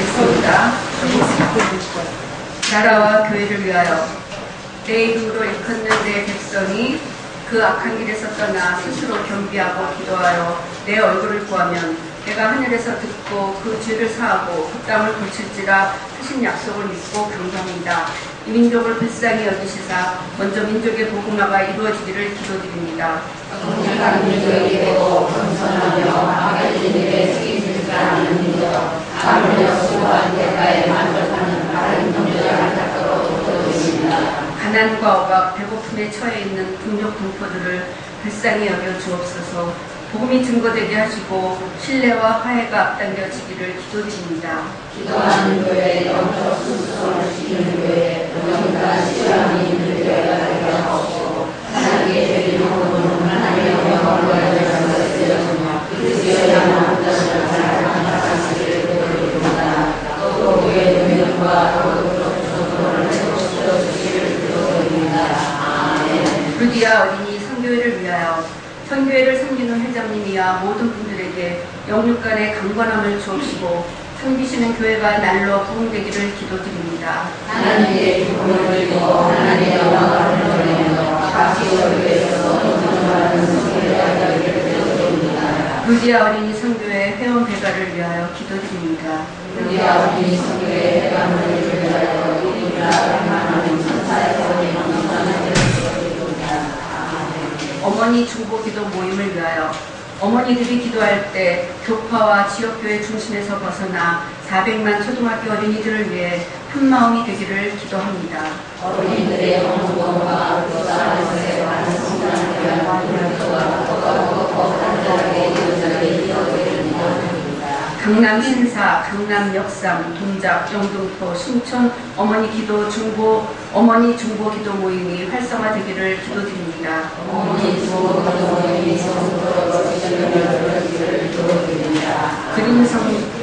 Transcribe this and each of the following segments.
있습니다. 나라와 교회를 위하여 내 이름으로 일컫는 내 백성이 그 악한 길에서 떠나 스스로 겸비하고 기도하여 내 얼굴을 구하면 내가 하늘에서 듣고 그 죄를 사하고 그 땅을 고칠지라 하신 약속을 믿고 경배합니다. 이 민족을 불쌍히 여기시사 먼저 민족의 복음화가 이루어지기를 기도드립니다. 강력한 민족이 되고 겸손하며 악해진 일에 책임지지 않는 민족, 아무려 수고한 대가에 만족하는 바른 민족을 안타까워 기도드립니다. 가난과 억압, 배고픔에 처해 있는 북녘 동포들을 불쌍히 여겨 주옵소서. 복음이 증거되게 하시고 신뢰와 화해가 앞당겨지기를 기도드립니다. 기도하는 교회, 영적 순수성을 지키는 교회, 영원한 시간이 있는 교회가 되게 하옵시고 하나님의 죄를 보고는 하나님의 영광을 열려서 쓰여주며 그리스도의 양한 것을 살아가시기를 기도드립니다. 또 교회의 능력과 도덕적 구조를 회복시켜 주시기를 기도드립니다. 아멘. 루디아 어린이 선교회를 위하여 선교회를 섬기는 회장님이야 모든 분들에게 영육간의 강건함을 주옵시고 섬기시는 교회가 날로 부흥되기를 기도드립니다. 하나님의 기쁨을 드리고 하나님의 영광을 드리며 각기 교회에서 존중하는 선교회가 되기를 기도드립니다. 루디아 어린이 선교회 회원 배가를 위하여 기도드립니다. 루디아 어린이 선교회 회원을 위하여 우리가 행하는 천사에서 오는 영광을 기도드립니다. 어머니 중보기도 모임을 위하여 어머니들이 기도할 때 교파와 지역교회 중심에서 벗어나 400만 초등학교 어린이들을 위해 한마음이 되기를 기도합니다. 어린이들의 건강과 교사에서의 많은 성장을 위한 기도와 더 간절하게 이루어지게 기도드립니다. 강남 신사, 강남 역삼, 동작, 영등포, 신촌 어머니 중보 기도 모임이 활성화되기를 기도드립니다. 어머니 중보 기도 모임이 성도로 지켜지기를 기도드립니다.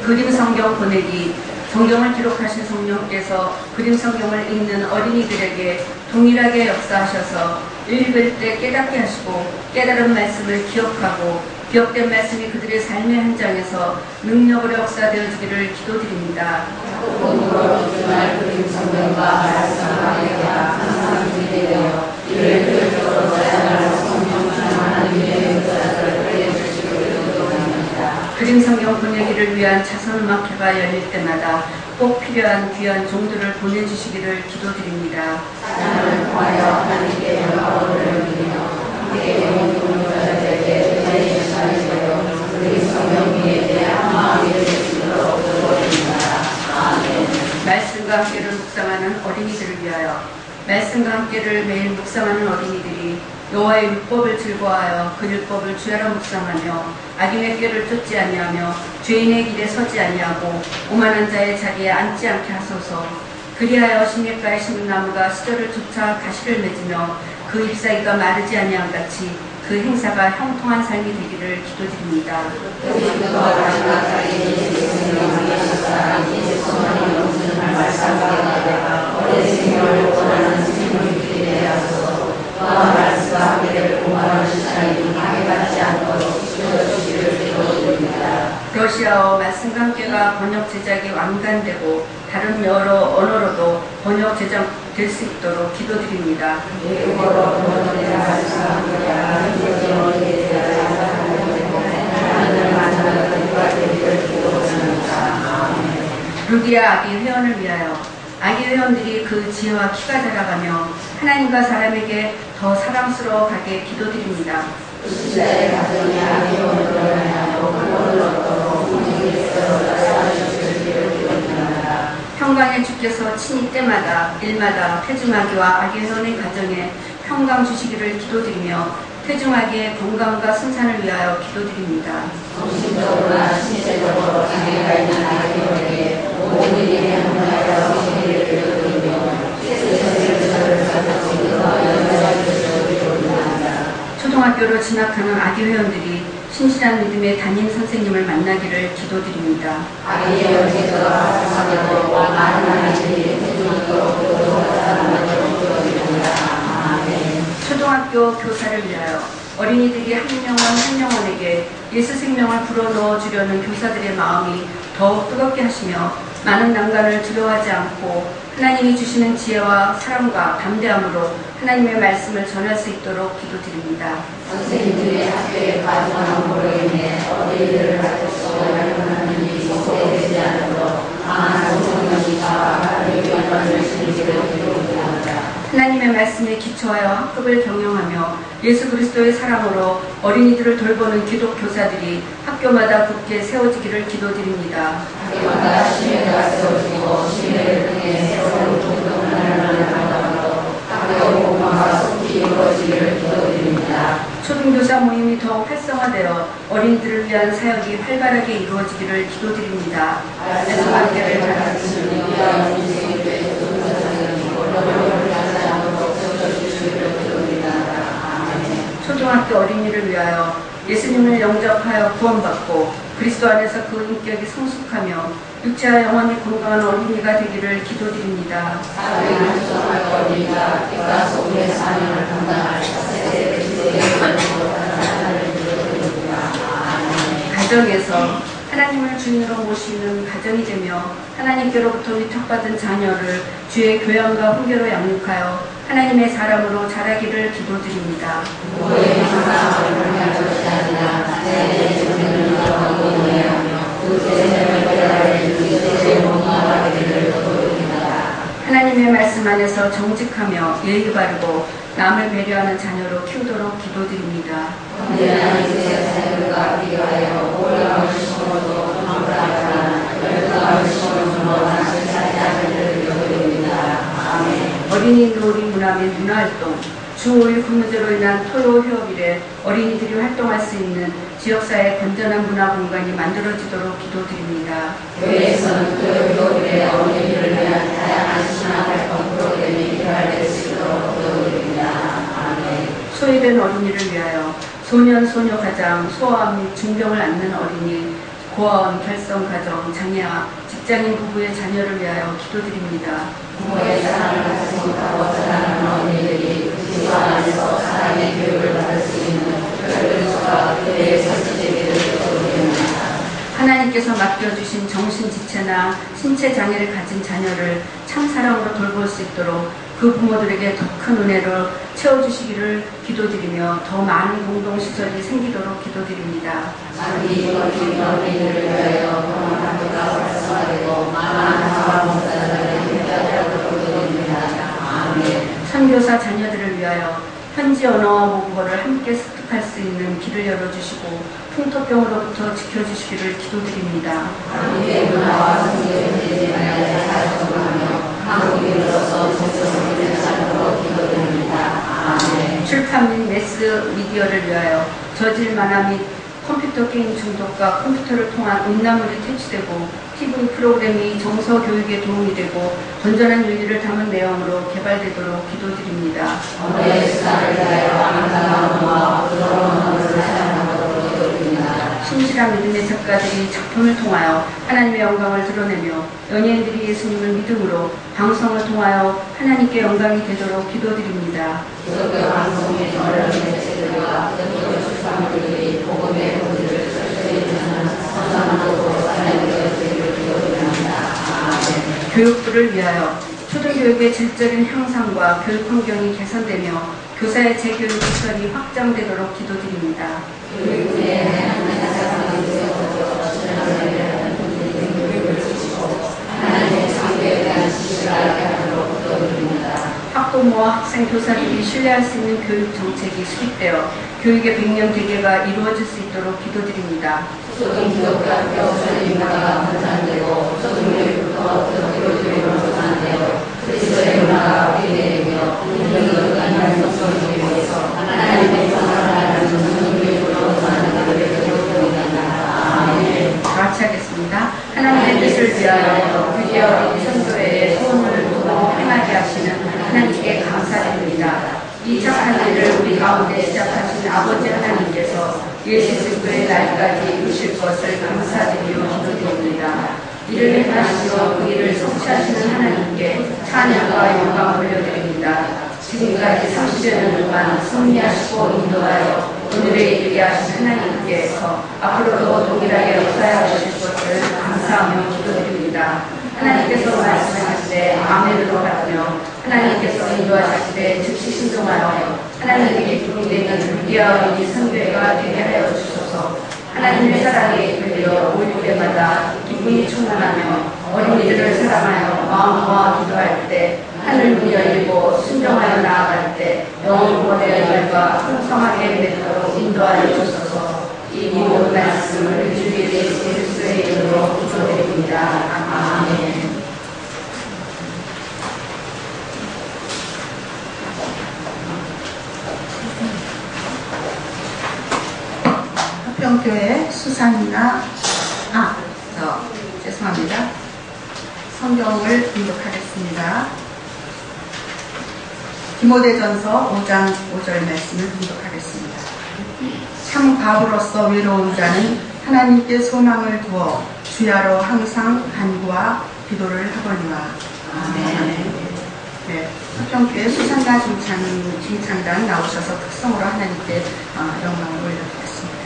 그림 성경 보내기. 성경을 기록하신 성령께서 그림 성경을 읽는 어린이들에게 동일하게 역사하셔서 읽을 때 깨닫게 하시고 깨달은 말씀을 기억하고 기억된 말씀이 그들의 삶의 현장에서 능력으로 역사되어지기를 기도드립니다. 주말 그림 성경과 말씀하기가 항상 준비되어 이를 효율적으로 사용하는 성령 하나님의 역사를 알려주시기를 기도합니다. 그림 성경 보내기를 위한 자선음악회가 열릴 때마다 꼭 필요한 귀한 종들을 보내주시기를 기도드립니다. 사랑을 통하여 하나님께 영광을 돌리며 함께 영혼 동료자들에게 은혜의 시간이 되어 그림 성경 위에 대한 마음이 되시도록 기도드립니다. 아멘. 말씀과 함께를 묵상하는 어린이들을 위하여 말씀과 함께를 매일 묵상하는 어린이들이 여호와의 율법을 즐거워하여 그 율법을 주야로 묵상하며 악인의 꾀를 쫓지 아니하며 죄인의 길에 서지 아니하고 오만한 자의 자리에 앉지 않게 하소서. 그리하여 신예가의 신나무가 시절을 쫓아 가시를 맺으며 그 잎사귀가 마르지 아니함 같이 그 행사가 형통한 삶이 되기를 기도드립니다. 러시아어 말씀과 함께가 번역 제작이 완간되고 다른 여러 언어로도 번역 제작될 수 있도록 기도드립니다. 루디아 아기 회원을 위하여 아기 회원들이 그 지혜와 키가 자라가며 하나님과 사람에게 더 사랑스러워 가게 기도드립니다. 시대의 가정이 아기 회원으로 인하여 구원을 얻도록 평강의 주께서 친히 때마다 일마다 태중아기와 아기 회원의 가정에 평강 주시기를 기도드리며 태중아기의 건강과 순산을 위하여 기도드립니다. 정신적으로나 신체적으로 장애가 있는 아기 회원에게 모든 일에 합리하여 성리를 기도드리며 실수를 가르치면서 연결해 주시기를 기도드립니다. 초등학교로 진학하는 아기 회원들이 신실한 믿음의 담임 선생님을 만나기를 기도드립니다. 아기의 연기가 활성화되고 많은 아이들이 태중으로 교도하다는 기도드립니다. 아멘. 초등학교 교사를 위하여 어린이들이 한 영혼 한 영혼에게 예수 생명을 불어넣어 주려는 교사들의 마음이 더욱 뜨겁게 하시며 많은 난관을 두려워하지 않고 하나님이 주시는 지혜와 사랑과 담대함으로 하나님의 말씀을 전할 수 있도록 기도드립니다. 선생님들의 학교에 가져가는 걸로 인해 어린이들을 가르치고 열림하는 일이 소개되지 않도록 강한 성령이 하나님의 교단을 신기로 기도합니다. 하나님의 말씀에 기초하여 학급을 경영하며 예수 그리스도의 사랑으로 어린이들을 돌보는 기독 교사들이 학교마다 굳게 세워지기를 기도드립니다. 학교마다 심회가 세워지고 심회를 통해 새로운 교육문화를 만들어가도록 학교 공부가 속히 이루어지기를 기도드립니다. 초등교사 모임이 더욱 활성화되어 어린이들을 위한 사역이 활발하게 이루어지기를 기도드립니다. 말씀 관계를 가르치는 위대한 인생교회 교사장님이고 어려움을 하지 않도록 지켜주시기를 기도드립니다. 아멘. 초등학교 어린이를 위하여 예수님을 영접하여 구원받고 그리스도 안에서 그 인격이 성숙하며 육체와 영혼이 건강한 어린이가 되기를 기도드립니다. 사랑을 수성할 어린이가 객과 소금의 사명을 감당할 차세대 기대의 하나를 기도드립니다. 아멘. 가정에서 하나님을 주인으로 모시는 가정이 되며 하나님께로부터 위탁받은 자녀를 주의 교양과 훈계로 양육하여 하나님의 사람으로 자라기를 기도드립니다. 누구의 항상을 벌할 것이 아니라 내 주님을 인정하고 노래하며 그 재능을 깨달을 그리스도의 몸과 되기를 기도드립니다. 하나님의 말씀 안에서 정직하며 예의 바르고 남을 배려하는 자녀로 키우도록 기도드립니다. 언제나 이세 사역과 비교하여 올라올 심어도 도망가거나 열등감을 심어주므로 다시 살아가기를 기도드립니다. 아멘. 어린이 놀이 문화 및 문화활동, 주5일 근무제로 인한 토요 휴업일에 어린이들이 활동할 수 있는 지역사회 건전한 문화 공간이 만들어지도록 기도드립니다. 교회에서는 토요일에 어린이를 위한 다양한 신앙활동 프로그램이 개발될 수 있도록 기도드립니다. 아멘. 소외된 어린이를 위하여 소년, 소녀 가장, 소아암 및 중병을 앓는 어린이, 고아원, 결성가정, 장애아, 직장인 부부의 자녀를 위하여 기도드립니다. 부모의 사랑을 받지 못하고 자라는 어린이들이 기도 안에서 사랑의 교육을 받을 수 있는 교육수가 교회에 설치되기를 기도드립니다. 하나님께서 맡겨주신 정신지체나 신체 장애를 가진 자녀를 참사랑으로 돌볼 수 있도록 그 부모들에게 더 큰 은혜로 채워주시기를 기도드리며 더 많은 공동시설이 생기도록 기도드립니다. 장기 어린 어린이들을 위하여 동원학교가 활성화되고 많은 자원봉사자들을 함께하도록 기도드립니다. 아멘. 선교사 자녀들을 위하여 현지 언어와 모국어를 함께 습득할 수 있는 길을 열어주시고 풍토병으로부터 지켜주시기를 기도드립니다. 한국의 문화와 성경을 되지 말아야 사용하며 한국인으로서 정체성을 내지 않도록 기도드립니다. 아멘. 출판 및 매스 미디어를 위하여 저질 만화 및 컴퓨터 게임 중독과 컴퓨터를 통한 음란물이 퇴치되고 TV 프로그램이 정서 교육에 도움이 되고 건전한 윤리를 담은 내용으로 개발되도록 기도드립니다. 언어의 수단을 위하여 아름다운 언어와 부드러운 언어를 사용하도록 기도드립니다. 신실한 믿음의 작가들이 작품을 통하여 하나님의 영광을 드러내며 연예인들이 예수님을 믿음으로 방송을 통하여 하나님께 영광이 되도록 기도드립니다. 기독교 방송의 어려운 매체들과 기독교 출판물들이 복음의 본질을 철저히 전하는 선전한 곳으로 사용되어지기를 기도드립니다. 아멘. 교육부를 위하여 초등교육의 질적인 향상과 교육 환경이 개선되며 교사의 재교육 시설이 확장되도록 기도드립니다. 교육부의 하나님의 사랑을 세워서 전하는 교육을 주시고 하나님의 창조에 대한 지식을 알게 하도록 기도드립니다. 학부모와 학생, 교사들이 신뢰할 수 있는 교육 정책이 수립되어 교육의 백년 대계가 이루어질 수 있도록 기도드립니다. 초등 기독교학교 선생님문화가 분산되고 초등교육부터 기독교 교육으로 분산되어 그리스도의 문화가 확인되며 공정을 가능한 성공을 위해서 하나님의 선언하는 성교육으로 분산되기를 기도드립니다. 아멘. 다 같이 하겠습니다. 하나님의 뜻을 위하여 위대한 선교회의 소원을 두고 행하게 하시는 하나님께 감사드립니다. 이 착한 일을 우리 가운데 시작하신 아버지 하나님께서 예수 그리스도의 날까지 이루실 것을 감사드리며 기도드립니다. 이를 행하시어 그 일을 성취하시는 하나님께 찬양과 영광을 올려드립니다. 지금까지 30여 년 동안 승리하시고 인도하여 오늘의 일이 하신 하나님께서 앞으로도 동일하게 역사하실 것을 감사하며 기도드립니다. 하나님께서 말씀하실 때 아멘으로 받으며 하나님께서 인도하실 때 즉시 신동하여 하나님께 기쁨이 되는 불기와 어린이 성교회가 되게 하여 주소서. 하나님의 사랑에 이끌려 올 때마다 기쁨이 충만하며 어린이들을 사랑하여 마음과 기도할 때 하늘 문이 열리고 순종하여 나아갈 때 영원 구원의 열과 풍성하게 되도록 인도하여 주소서. 이 모든 말씀을 주의 예수 그리스도의 이름으로 기도드립니다. 아멘. 화평교회 수산이나 죄송합니다. 성경을 공독하겠습니다. 디모데전서 5장 5절 말씀을 공독하겠습니다. 참 과부로서 외로운 자는 하나님께 소망을 두어 주야로 항상 간구와 기도를 하거니와. 아멘. 네, 화평교회 수산가 중창단 나오셔서 특성으로 하나님께 영광을 올려드렸습니다.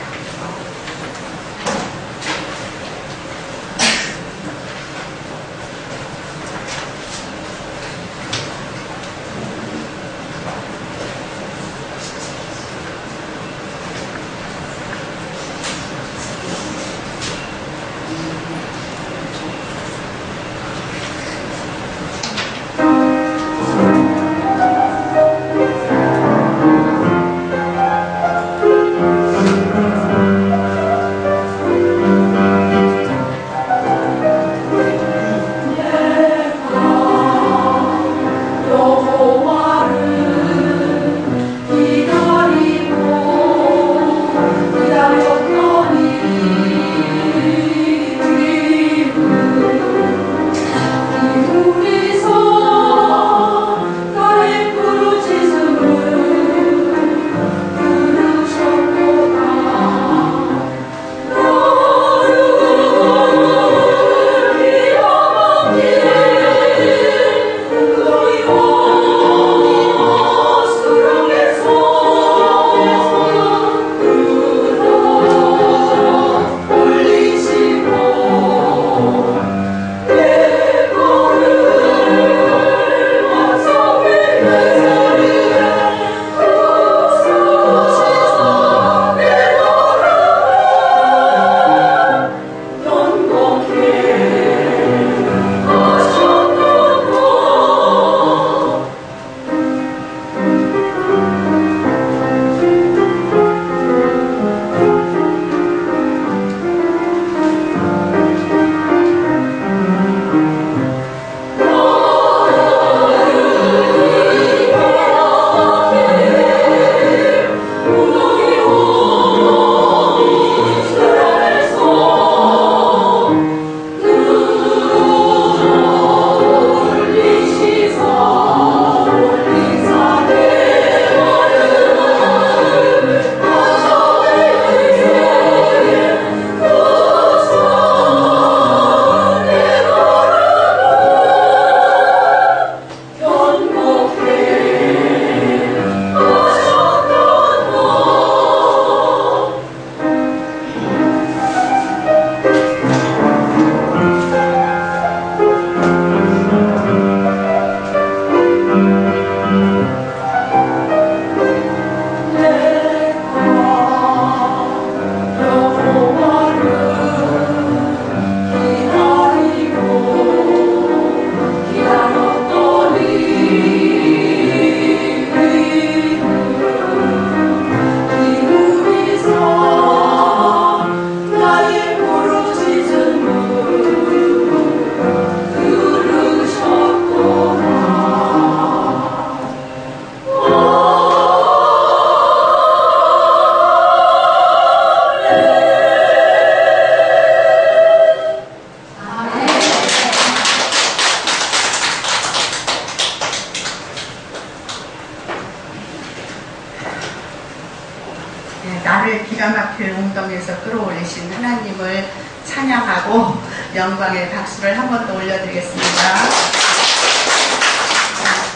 나를 기가 막힐 웅덩이에서 끌어올리신 하나님을 찬양하고 영광의 박수를 한 번 더 올려드리겠습니다.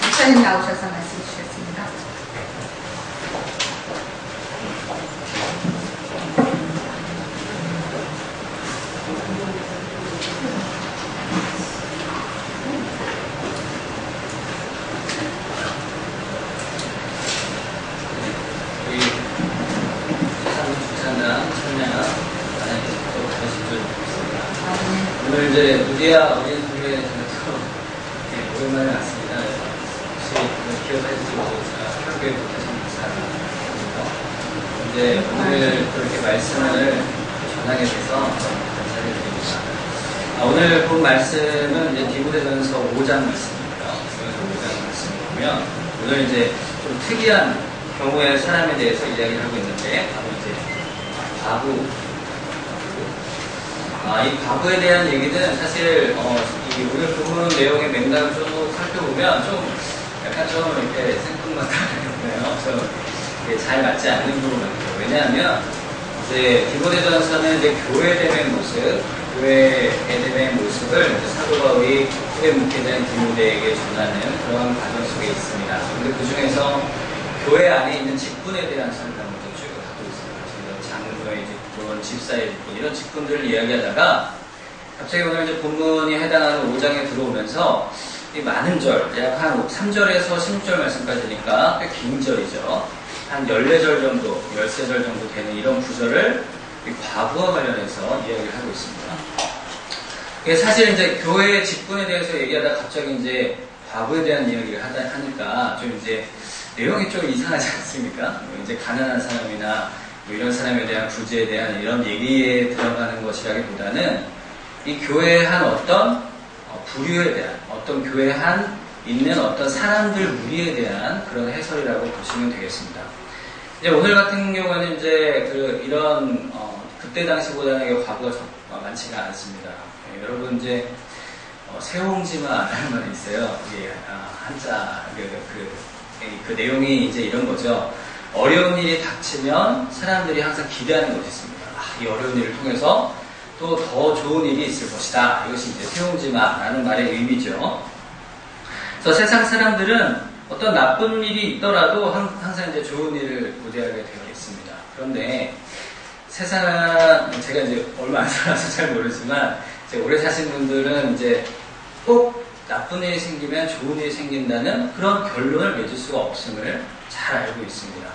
목사님 나오셔서 말씀 주시겠습니다. 주야 어린 선교회 저도 오랜만에 왔습니다. 혹시 기억하실지 모르겠지만 학교에 못하신 목사입니다. 이제 오늘 그렇게 말씀을 전하게 돼서 감사드립니다. 오늘 본 말씀은 이제 디모데전서 5장 말씀입니다. 5장 말씀이고요. 오늘 이제 좀 특이한 경우의 사람에 대해서 이야기를 하고 있는데 바로 이제 과부. 이 과부에 대한 얘기는 사실 이 오늘 본문 내용의 맥락을 좀 살펴보면 좀 약간 좀 이렇게 생뚱맞다네요. 좀 잘 맞지 않는 부분 같아요. 왜냐하면 이제 디모데전서는 이제 교회됨의 모습, 교회에 대한 모습을 이제 사도 바울이 후에 묵게된 디모데에게 전하는 그런 과정 속에 있습니다. 그런데 그 중에서 교회 안에 있는 직분에 대한 설명을 쭉 하고 있습니다. 장로의 직분, 집사의 직분, 이런 직분들을 이야기하다가 갑자기 오늘 이제 본문이 해당하는 5장에 들어오면서 이 많은 절, 약 한 3절에서 16절 말씀까지니까 꽤 긴 절이죠. 한 14절 정도, 13절 정도 되는 이런 구절을 이 과부와 관련해서 이야기를 하고 있습니다. 사실 이제 교회의 직분에 대해서 얘기하다 갑자기 이제 과부에 대한 이야기를 하니까 좀 이제 내용이 좀 이상하지 않습니까? 이제 가난한 사람이나 뭐 이런 사람에 대한 구제에 대한 이런 얘기에 들어가는 것이라기보다는 이 교회의 한 어떤 부류에 대한 어떤 교회 한 있는 어떤 사람들 무리에 대한 그런 해설이라고 보시면 되겠습니다. 이제 오늘 같은 경우에는 이제 이런 그때 당시보다는 과부가 많지가 않습니다. 여러분 이제 새옹지마라는 말이 있어요. 이게 한자 그 내용이 이제 이런 거죠. 어려운 일이 닥치면 사람들이 항상 기대하는 것이 있습니다. 이 어려운 일을 통해서 또 더 좋은 일이 있을 것이다. 이것이 이제 새옹지마라는 말의 의미죠. 그래서 세상 사람들은 어떤 나쁜 일이 있더라도 항상 이제 좋은 일을 고대하게 되어 있습니다. 그런데 세상, 제가 이제 얼마 안 살아서 잘 모르지만, 이제 오래 사신 분들은 이제 꼭 나쁜 일이 생기면 좋은 일이 생긴다는 그런 결론을 맺을 수가 없음을 잘 알고 있습니다.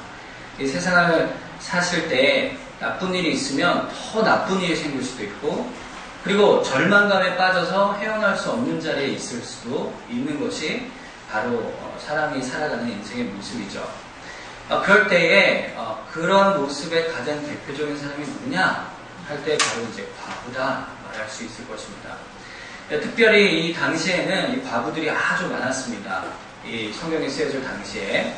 이 세상을 사실 때 나쁜 일이 있으면 더 나쁜 일이 생길 수도 있고, 그리고 절망감에 빠져서 헤어날 수 없는 자리에 있을 수도 있는 것이 바로 사람이 살아가는 인생의 모습이죠. 그럴 때에 그런 모습의 가장 대표적인 사람이 누구냐 할 때 바로 이제 과부다 말할 수 있을 것입니다. 특별히 이 당시에는 이 과부들이 아주 많았습니다. 이 성경에 쓰여질 당시에.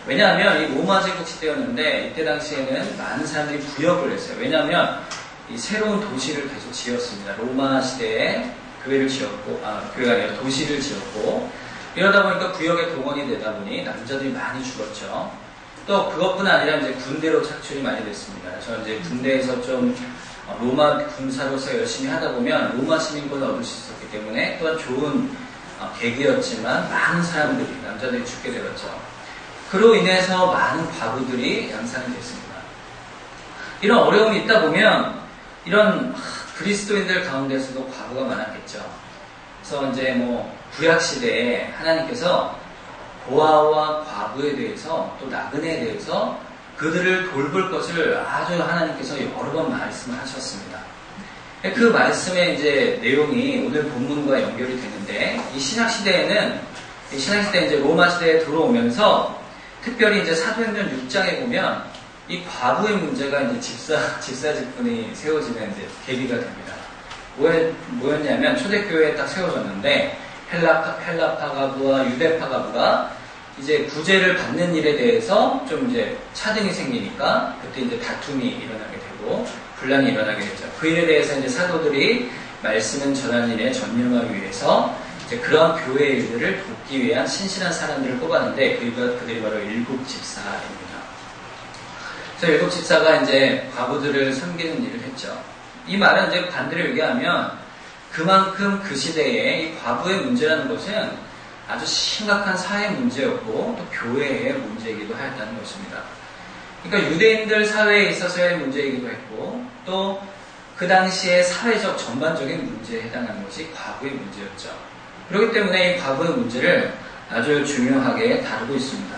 왜냐하면 이 로마 제국 시대였는데 이때 당시에는 많은 사람들이 부역을 했어요. 왜냐하면 이 새로운 도시를 계속 지었습니다. 로마 시대에 교회를 지었고, 교회가 아니라 도시를 지었고, 이러다 보니까 부역에 동원이 되다 보니 남자들이 많이 죽었죠. 또 그것뿐 아니라 이제 군대로 착출이 많이 됐습니다. 그래서 이제 군대에서 좀 로마 군사로서 열심히 하다 보면 로마 시민권을 얻을 수 있었기 때문에 또한 좋은 계기였지만 많은 사람들이, 남자들이 죽게 되었죠. 그로 인해서 많은 과부들이 양산이 됐습니다. 이런 어려움이 있다 보면 이런 그리스도인들 가운데서도 과부가 많았겠죠. 그래서 이제 구약 시대에 하나님께서 고아와 과부에 대해서 또 나그네에 대해서 그들을 돌볼 것을 아주 하나님께서 여러 번 말씀을 하셨습니다. 그 말씀의 이제 내용이 오늘 본문과 연결이 되는데 이 신약 시대에 이제 로마 시대에 들어오면서 특별히 이제 사도행전 6장에 보면 이 과부의 문제가 이제 집사 직분이 세워지는 이제 계기가 됩니다. 뭐였냐면 초대교회에 딱 세워졌는데 헬라파 가부와 유대파 가부가 이제 구제를 받는 일에 대해서 좀 이제 차등이 생기니까 그때 이제 다툼이 일어나게 되고 분란이 일어나게 됐죠. 그 일에 대해서 이제 사도들이 말씀을 전하는 일에 전념하기 위해서 이제 그런 교회 일들을 돕기 위한 신실한 사람들을 뽑았는데 그들이 바로 일곱 집사입니다. 그래서 일곱 집사가 이제 과부들을 섬기는 일을 했죠. 이 말은 이제 반대로 얘기하면 그만큼 그 시대에 이 과부의 문제라는 것은 아주 심각한 사회 문제였고 또 교회의 문제이기도 하였다는 것입니다. 그러니까 유대인들 사회에 있어서의 문제이기도 했고 또 그 당시의 사회적 전반적인 문제에 해당하는 것이 과부의 문제였죠. 그렇기 때문에 이 과부의 문제를 아주 중요하게 다루고 있습니다.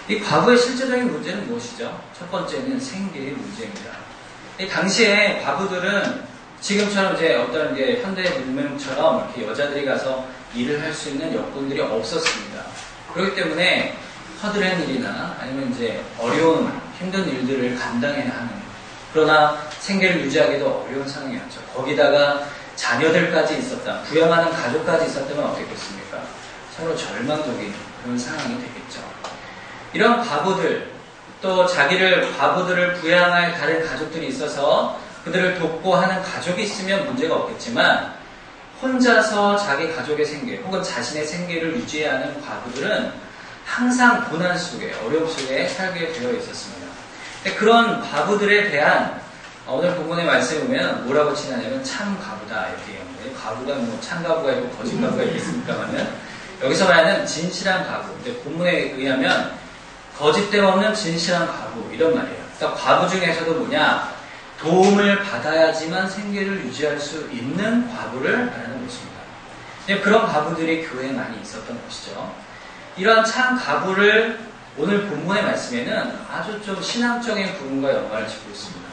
이 과부의 실제적인 문제는 무엇이죠? 첫 번째는 생계의 문제입니다. 이 당시에 과부들은 지금처럼 이제 어떤 이제 현대 문명처럼 이렇게 여자들이 가서 일을 할 수 있는 여건들이 없었습니다. 그렇기 때문에 허드렛 일이나 아니면 이제 어려운 힘든 일들을 감당해야 하는, 그러나 생계를 유지하기도 어려운 상황이었죠. 거기다가 자녀들까지 있었다, 부양하는 가족까지 있었다면 어떻겠습니까? 서로 절망적인 그런 상황이 되겠죠. 이런 과부들, 또 과부들을 부양할 다른 가족들이 있어서 그들을 돕고 하는 가족이 있으면 문제가 없겠지만, 혼자서 자기 가족의 생계 혹은 자신의 생계를 유지해야 하는 과부들은 항상 고난 속에, 어려움 속에 살게 되어 있었습니다. 그런 과부들에 대한 오늘 본문의 말씀에 보면 뭐라고 칭하냐면 참 과부다 이렇게 얘기합니다. 과부가 뭐 참 과부가 있고 거짓 과부가 있겠습니까만은, 여기서 말하는 진실한 과부, 본문에 의하면 거짓됨 없는 진실한 과부 이런 말이에요. 그러니까 과부 중에서도 뭐냐, 도움을 받아야지만 생계를 유지할 수 있는 과부를 말하는 것입니다. 그런 과부들이 교회에 많이 있었던 것이죠. 이러한 참 과부를 오늘 본문의 말씀에는 아주 좀 신앙적인 부분과 연관을 짓고 있습니다.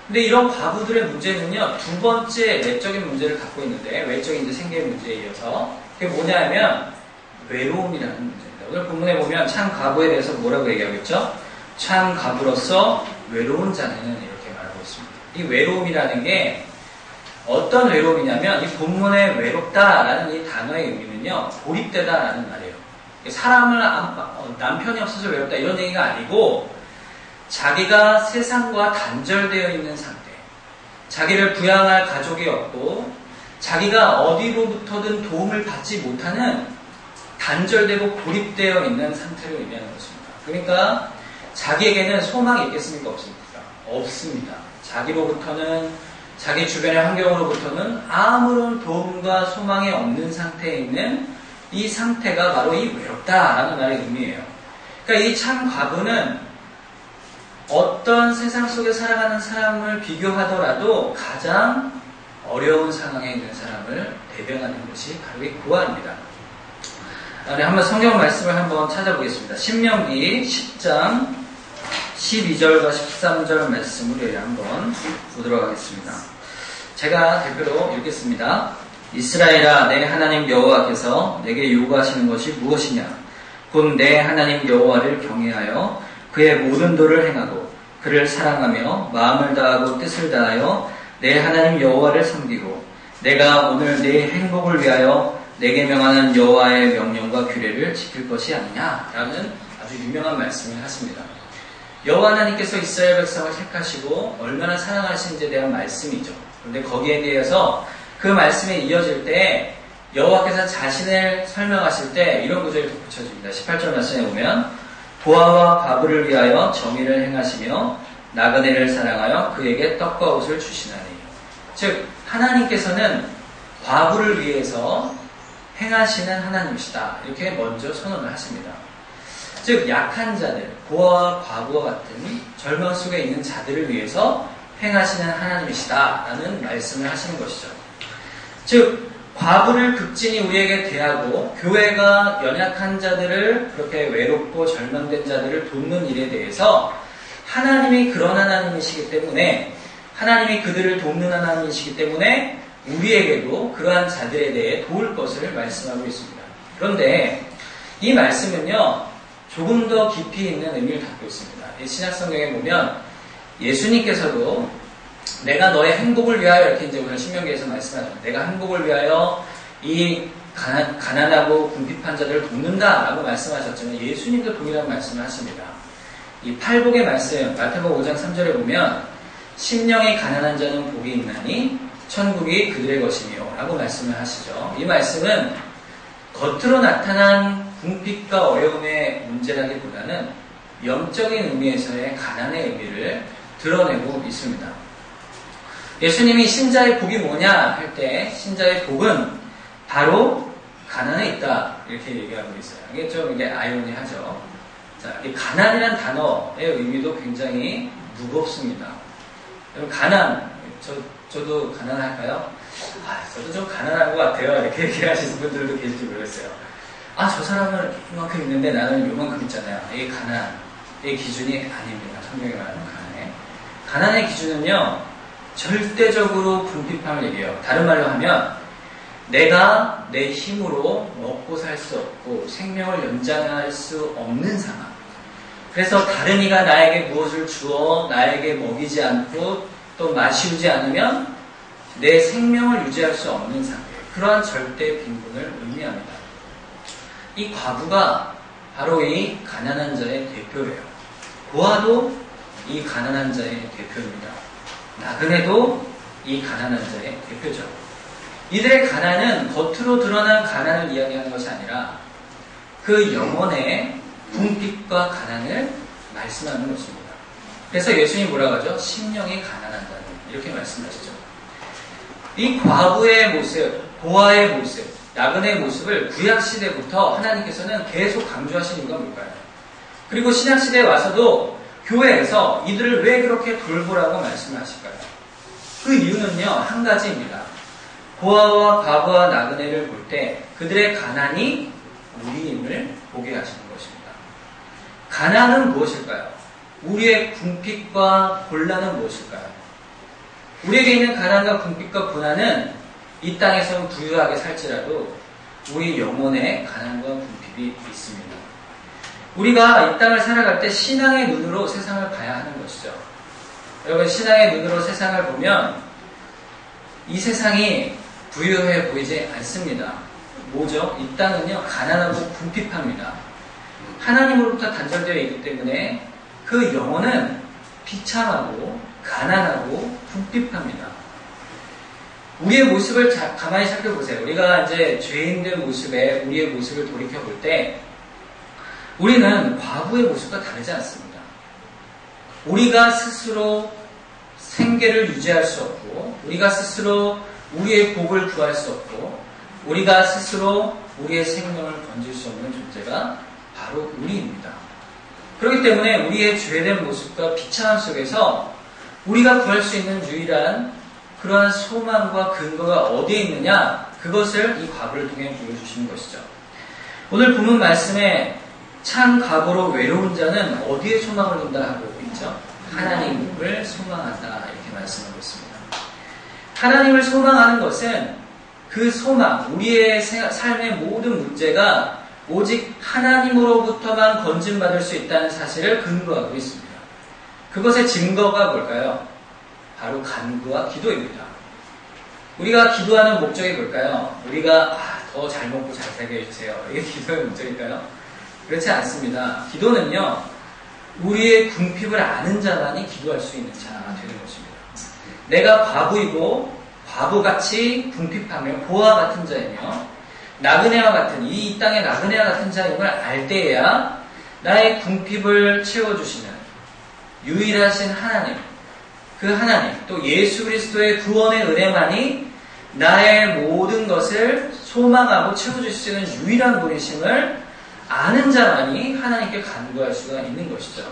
근데 이런 과부들의 문제는요, 두 번째 내적인 문제를 갖고 있는데, 외적인 이제 생계의 문제에 이어서 그게 뭐냐면 외로움이라는 문제입니다. 오늘 본문에 보면 참 과부에 대해서 뭐라고 얘기하겠죠? 참 과부로서 외로운 자는 이렇게 말하고 있습니다. 이 외로움이라는 게 어떤 외로움이냐면, 이 본문에 외롭다라는 이 단어의 의미는요, 고립되다라는 말이에요. 사람을 남편이 없어서 외롭다 이런 얘기가 아니고, 자기가 세상과 단절되어 있는 상태, 자기를 부양할 가족이 없고 자기가 어디로부터든 도움을 받지 못하는 단절되고 고립되어 있는 상태를 의미하는 것입니다. 그러니까 자기에게는 소망이 있겠습니까? 없습니까? 없습니다. 자기로부터는, 자기 주변의 환경으로부터는 아무런 도움과 소망이 없는 상태에 있는 이 상태가 바로 이 외롭다라는 말의 의미예요. 그러니까 이 참 과부는 어떤 세상 속에 살아가는 사람을 비교하더라도 가장 어려운 상황에 있는 사람을 대변하는 것이 바로 이 고아입니다. 한번 성경 말씀을 한번 찾아보겠습니다. 신명기 10장 12절과 13절 말씀을 한번 보도록 하겠습니다. 제가 대표로 읽겠습니다. 이스라엘아, 내 하나님 여호와께서 내게 요구하시는 것이 무엇이냐? 곧 내 하나님 여호와를 경외하여 그의 모든 도를 행하고 그를 사랑하며 마음을 다하고 뜻을 다하여 내 하나님 여호와를 섬기고 내가 오늘 내 행복을 위하여 내게 명하는 여호와의 명령과 규례를 지킬 것이 아니냐? 라는 아주 유명한 말씀을 하십니다. 여호와 하나님께서 이스라엘 백성을 택하시고 얼마나 사랑하시는지에 대한 말씀이죠. 그런데 거기에 대해서 그 말씀에 이어질 때 여호와께서 자신을 설명하실 때 이런 구절을 덧붙여줍니다. 18절 말씀에 보면 고아와 과부를 위하여 정의를 행하시며 나그네를 사랑하여 그에게 떡과 옷을 주시나니. 즉 하나님께서는 과부를 위해서 행하시는 하나님이시다, 이렇게 먼저 선언을 하십니다. 즉 약한 자들, 고아와 과부와 같은 절망 속에 있는 자들을 위해서 행하시는 하나님이시다 라는 말씀을 하시는 것이죠. 즉 과부를 극진히 우리에게 대하고 교회가 연약한 자들을, 그렇게 외롭고 절망된 자들을 돕는 일에 대해서 하나님이 그런 하나님이시기 때문에, 하나님이 그들을 돕는 하나님이시기 때문에 우리에게도 그러한 자들에 대해 도울 것을 말씀하고 있습니다. 그런데 이 말씀은요, 조금 더 깊이 있는 의미를 갖고 있습니다. 이 신약성경에 보면 예수님께서도 내가 너의 행복을 위하여, 이렇게 이제 오늘 신명기에서 말씀하죠. 내가 행복을 위하여 이 가난하고 궁핍한 자들을 돕는다라고 말씀하셨지만 예수님도 동일한 말씀을 하십니다. 이 팔복의 말씀, 마태복음 5장 3절에 보면 심령이 가난한 자는 복이 있나니 천국이 그들의 것이며 라고 말씀을 하시죠. 이 말씀은 겉으로 나타난 궁핍과 어려움의 문제라기보다는 영적인 의미에서의 가난의 의미를 드러내고 있습니다. 예수님이 신자의 복이 뭐냐 할 때 신자의 복은 바로 가난에 있다, 이렇게 얘기하고 있어요. 이게 좀 이게 아이러니하죠. 자, 이 가난이란 단어의 의미도 굉장히 무겁습니다. 여러분 가난, 저도 가난할까요? 저도 좀 가난한 것 같아요. 이렇게 얘기하시는 분들도 계실지 모르겠어요. 저 사람은 이만큼 있는데 나는 요만큼 있잖아요. 이게 가난의 기준이 아닙니다. 성경이 말하는 가난의 기준은요, 절대적으로 궁핍함을 얘기해요. 다른 말로 하면 내가 내 힘으로 먹고 살 수 없고 생명을 연장할 수 없는 상황. 그래서 다른 이가 나에게 무엇을 주어 나에게 먹이지 않고 또 마시우지 않으면 내 생명을 유지할 수 없는 상태. 그러한 절대 빈곤을 의미합니다. 이 과부가 바로 이 가난한 자의 대표예요. 고아도 이 가난한 자의 대표입니다. 나그네도 이 가난한 자의 대표죠. 이들의 가난은 겉으로 드러난 가난을 이야기하는 것이 아니라 그 영혼의 궁핍과 가난을 말씀하는 것입니다. 그래서 예수님이 뭐라고 하죠? 심령이 가난한 자는 이렇게 말씀하시죠. 이 과부의 모습, 고아의 모습, 나그네의 모습을 구약시대부터 하나님께서는 계속 강조하신 이유가 뭘까요? 그리고 신약시대에 와서도 교회에서 이들을 왜 그렇게 돌보라고 말씀을 하실까요? 그 이유는요, 한 가지입니다. 고아와 과부와 나그네를 볼 때 그들의 가난이 우리임을 보게 하시는 것입니다. 가난은 무엇일까요? 우리의 궁핍과 곤란은 무엇일까요? 우리에게 있는 가난과 궁핍과 고난은 이 땅에서 부유하게 살지라도 우리 영혼에 가난과 궁핍이 있습니다. 우리가 이 땅을 살아갈 때 신앙의 눈으로 세상을 봐야 하는 것이죠. 여러분, 신앙의 눈으로 세상을 보면 이 세상이 부유해 보이지 않습니다. 뭐죠? 이 땅은요, 가난하고 궁핍합니다. 하나님으로부터 단절되어 있기 때문에 그 영혼은 비참하고 가난하고 궁핍합니다. 우리의 모습을 가만히 살펴보세요. 우리가 이제 죄인된 모습에 우리의 모습을 돌이켜볼 때 우리는 과부의 모습과 다르지 않습니다. 우리가 스스로 생계를 유지할 수 없고, 우리가 스스로 우리의 복을 구할 수 없고, 우리가 스스로 우리의 생명을 건질 수 없는 존재가 바로 우리입니다. 그렇기 때문에 우리의 죄된 모습과 비참함 속에서 우리가 구할 수 있는 유일한 그러한 소망과 근거가 어디에 있느냐, 그것을 이 과부를 통해 보여주시는 것이죠. 오늘 본문 말씀에 참 과부로 외로운 자는 어디에 소망을 둔다 하고 있죠? 하나님을 소망한다, 이렇게 말씀하고 있습니다. 하나님을 소망하는 것은 그 소망, 우리의 삶의 모든 문제가 오직 하나님으로부터만 건진받을 수 있다는 사실을 근거하고 있습니다. 그것의 증거가 뭘까요? 바로 간구와 기도입니다. 우리가 기도하는 목적이 뭘까요? 우리가 더 잘 먹고 잘 살게 해주세요. 이게 기도의 목적일까요? 그렇지 않습니다. 기도는요, 우리의 궁핍을 아는 자만이 기도할 수 있는 자가 되는 것입니다. 내가 과부이고 과부같이 궁핍하며 고아 같은 자이며 나그네와 같은, 이 땅의 나그네와 같은 자임을 알 때에야 나의 궁핍을 채워주시는 유일하신 하나님, 그 하나님, 또 예수 그리스도의 구원의 은혜만이 나의 모든 것을 소망하고 채워줄 수 있는 유일한 분이심을 아는 자만이 하나님께 간구할 수가 있는 것이죠.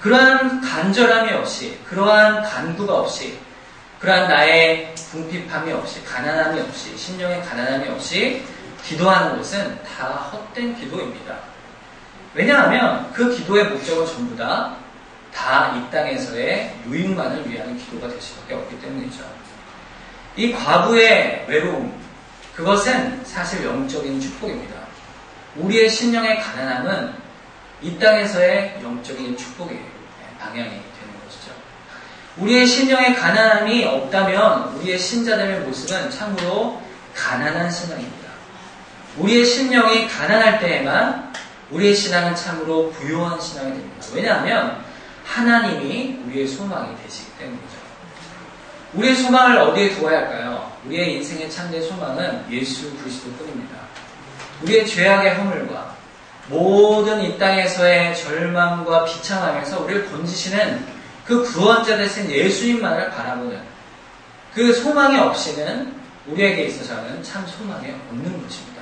그러한 간절함이 없이, 그러한 간구가 없이, 그러한 나의 궁핍함이 없이, 가난함이 없이, 심령의 가난함이 없이 기도하는 것은 다 헛된 기도입니다. 왜냐하면 그 기도의 목적은 전부 다 이 땅에서의 유익만을 위한 기도가 될 수밖에 없기 때문이죠. 이 과부의 외로움, 그것은 사실 영적인 축복입니다. 우리의 심령의 가난함은 이 땅에서의 영적인 축복의 방향이 되는 것이죠. 우리의 심령의 가난함이 없다면 우리의 신자들의 모습은 참으로 가난한 신앙입니다. 우리의 심령이 가난할 때에만 우리의 신앙은 참으로 부요한 신앙이 됩니다. 왜냐하면 하나님이 우리의 소망이 되시기 때문이죠. 우리의 소망을 어디에 두어야 할까요? 우리의 인생의 참된 소망은 예수 그리스도뿐입니다. 우리의 죄악의 허물과 모든 이 땅에서의 절망과 비참함에서 우리를 건지시는 그 구원자 되신 예수님만을 바라보는 그 소망이 없이는 우리에게 있어서는 참 소망이 없는 것입니다.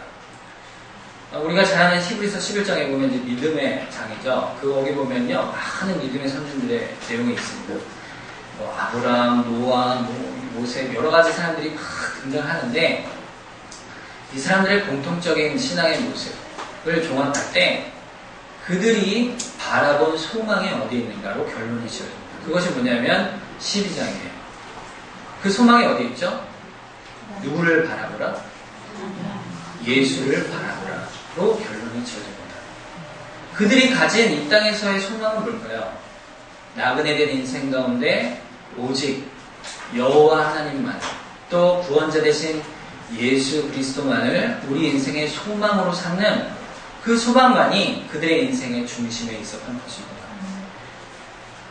우리가 잘 아는 히브리서 11장에 보면 이제 믿음의 장이죠. 거기 보면요, 많은 믿음의 선진들의 내용이 있습니다. 아브라함, 노아, 모세, 여러 가지 사람들이 막 등장하는데, 이 사람들의 공통적인 신앙의 모습을 종합할 때 그들이 바라본 소망이 어디에 있는가로 결론이 지어집니다. 그것이 뭐냐면 12장이에요. 그 소망이 어디 있죠? 누구를 바라보라? 예수를 바라보라로 결론이 지어집니다. 그들이 가진 이 땅에서의 소망은 뭘까요? 나그네 된 인생 가운데 오직 여호와 하나님만, 또 구원자 되신 예수 그리스도만을 우리 인생의 소망으로 삼는 그 소망만이 그들의 인생의 중심에 있었던 것입니다.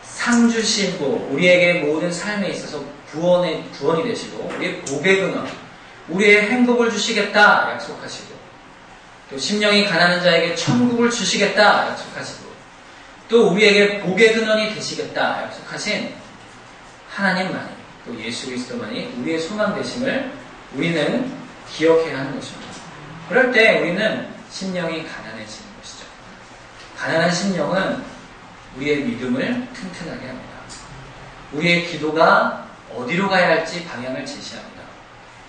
상 주시고 우리에게 모든 삶에 있어서 구원이 되시고 우리의 복의 근원, 우리의 행복을 주시겠다 약속하시고, 또 심령이 가난한 자에게 천국을 주시겠다 약속하시고, 또 우리에게 복의 근원이 되시겠다 약속하신 하나님만이, 또 예수 그리스도만이 우리의 소망 되심을 우리는 기억해야 하는 것입니다. 그럴 때 우리는 심령이 가난해지는 것이죠. 가난한 심령은 우리의 믿음을 튼튼하게 합니다. 우리의 기도가 어디로 가야 할지 방향을 제시합니다.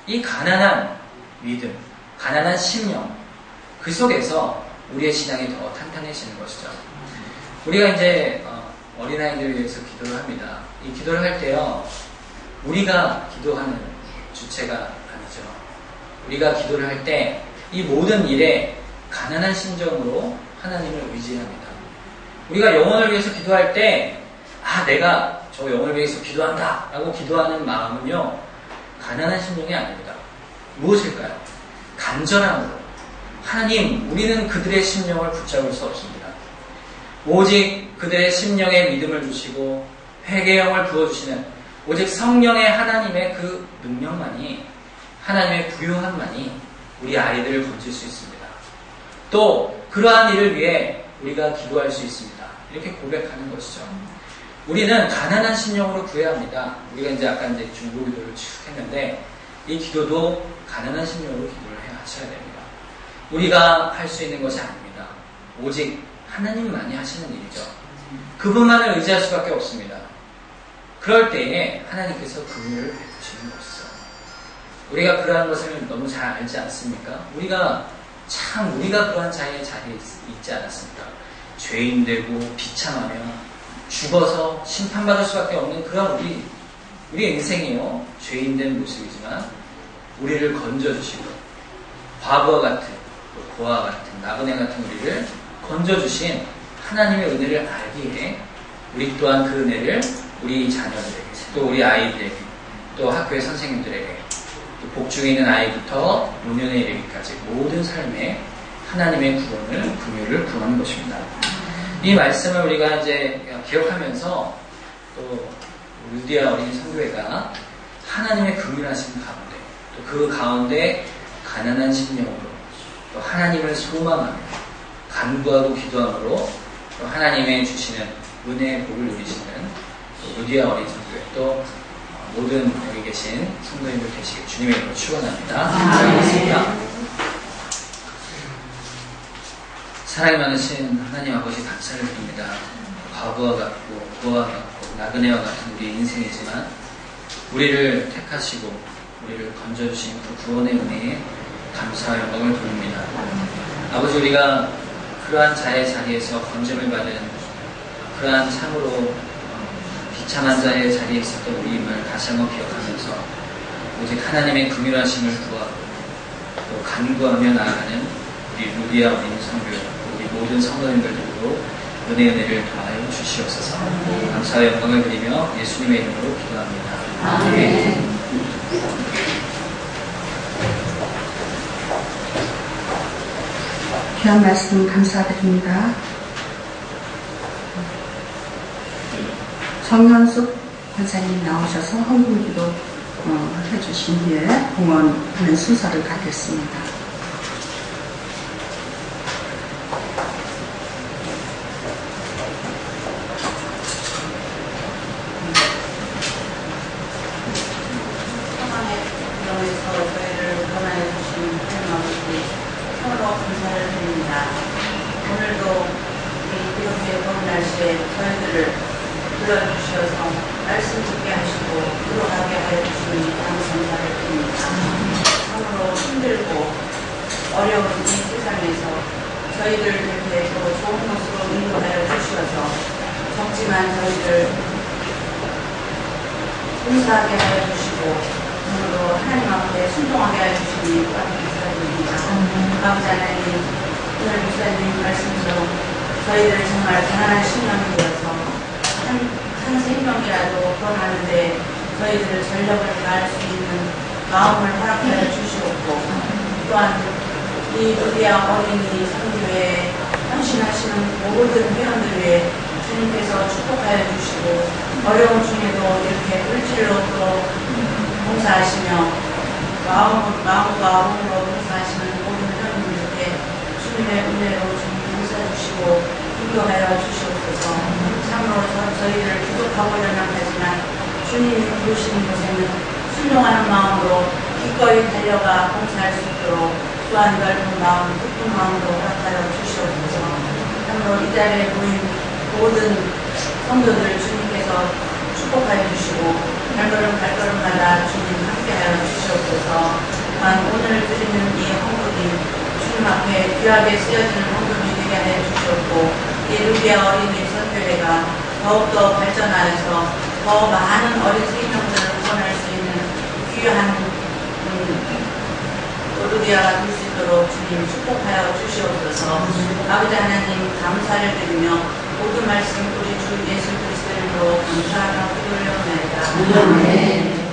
이 가난한 믿음, 가난한 심령, 그 속에서 우리의 신앙이 더 탄탄해지는 것이죠. 우리가 이제 어린아이들을 위해서 기도를 합니다. 이 기도를 할 때요, 우리가 기도하는 주체가 아니죠. 우리가 기도를 할 때 이 모든 일에 가난한 심정으로 하나님을 의지합니다. 우리가 영혼을 위해서 기도할 때, 내가 저 영혼을 위해서 기도한다 라고 기도하는 마음은요, 가난한 심령이 아닙니다. 무엇일까요? 간절함으로, 하나님, 우리는 그들의 심령을 붙잡을 수 없습니다. 오직 그들의 심령에 믿음을 주시고 회개형을 부어주시는 오직 성령의 하나님의 그 능력만이, 하나님의 부유함만이 우리 아이들을 건질 수 있습니다. 또 그러한 일을 위해 우리가 기도할 수 있습니다. 이렇게 고백하는 것이죠. 우리는 가난한 심령으로 구해야 합니다. 우리가 이제 아까 이제 중보 기도를 쭉 했는데, 이 기도도 가난한 심령으로 기도를 하셔야 됩니다. 우리가 할 수 있는 것이 아닙니다. 오직 하나님만이 하시는 일이죠. 그분만을 의지할 수밖에 없습니다. 그럴 때에 하나님께서 긍휼을 베푸시는 것이죠. 우리가 그러한 것을 너무 잘 알지 않습니까? 우리가 그러한 자리에 있지 않았습니까? 죄인 되고 비참하며 죽어서 심판받을 수밖에 없는 그런 우리의 인생이요, 죄인된 모습이지만 우리를 건져주시고 과부와 같은, 고아와 같은, 나그네 같은 우리를 건져주신 하나님의 은혜를 알기에 우리 또한 그 은혜를 우리 자녀들에게, 또 우리 아이들에게, 또 학교의 선생님들에게, 또 복중에 있는 아이부터 노년에 이르기까지 모든 삶에 하나님의 구원을, 긍휼을 구하는 것입니다. 이 말씀을 우리가 이제 기억하면서, 또 루디아 어린이 선교회가 하나님의 긍휼하신 가운데, 또 그 가운데 가난한 심령으로, 또 하나님을 소망하며 간구하고 기도함으로 또 하나님의 주시는 은혜의 복을 누리시는 루디아 어린이 선교회, 또 모든 여기 계신 성도님들 되시길 주님의 이름으로 축원합니다. 기도하겠습니다. 사랑이 많으신 하나님 아버지, 감사를 드립니다. 과부와 같고 고아와 같고 나그네와 같은 우리의 인생이지만 우리를 택하시고 우리를 건져주신 그 구원의 은혜에 감사와 영광을 돌립니다. 아버지, 우리가 그러한 자의 자리에서 건짐을 받은 그러한 참으로 비참한 자의 자리에 있었던 우리임을 다시 한번 기억하면서 오직 하나님의 긍휼하심을 구하고 또 간구하며 나아가는 우리 루디아 어린이 선교회, 우리 모든 성도님들도 은혜를 더하여 주시옵소서. 감사와 영광을 드리며 예수님의 이름으로 기도합니다. 아멘. 귀한 말씀 감사드립니다. 정현숙 권사님 나오셔서 헌금기도 해주신 뒤에 봉헌하는 순서를 갖겠습니다. 평안의 영에서 저희를 변화해 주신 하나님 아버지, 참으로 감사를 드립니다. 오늘도 이 기독교의 더운 날씨에 저희들을 불러주셔서 말씀 듣게 하시고 들어가게 하여 주시니 감사를 드립니다. 참으로 힘들고 어려운 이 세상에서 저희들 이렇게 더 좋은 모습으로 인도하여 주셔서 적지만 저희들 봉사하게 하여 주시고 오늘도 하나님 앞에 순종하게 하여 주시니 또한 감사드립니다. 아버지 하나님, 오늘 목사님 말씀처럼 저희들 정말 가난한 심령이 되어서 한 생명이라도 구원하는데 저희들을 전력을 다할 수 있는 마음을 허락하여 주시옵고, 또한 이 루디아 어린이 선교회에 헌신하시는 모든 회원들 위해 주님께서 축복하여 주시고, 어려움 중에도 이렇게 물질로 또 봉사하시며 마음과 몸으로 봉사하시는 모든 회원님들께 주님의 은혜로 주님 봉사해주시고 인도하여 주시옵소서. 참으로 저희를 부족하고려는 하지만 주님이 부르시는 곳에는 순종하는 마음으로 기꺼이 달려가 봉사할 수 있도록 또한 넓은 마음, 기쁜 마음으로 허락하여 주시옵소서. 참으로 이 자리에 모인 모든 성도들 주님께서 축복하여 주시고 발걸음마다 주님 함께하여 주시옵소서. 또한 오늘 드리는 이 헌금이 주님 앞에 귀하게 쓰여지는 헌금이 되게 하여 주시옵고, 이 루디아 어린이 선교회가 더욱더 발전하여서 더 많은 어린 생명들을 구원할 수 있는 귀한 루디아가 될 수 있도록 주님 축복하여 주시옵소서. 아버지 하나님, 감사를 드리며 모든 말씀 우리 주 예수 그리스도의 이름으로 감사하며 기도를 올려옵나이다. 아멘.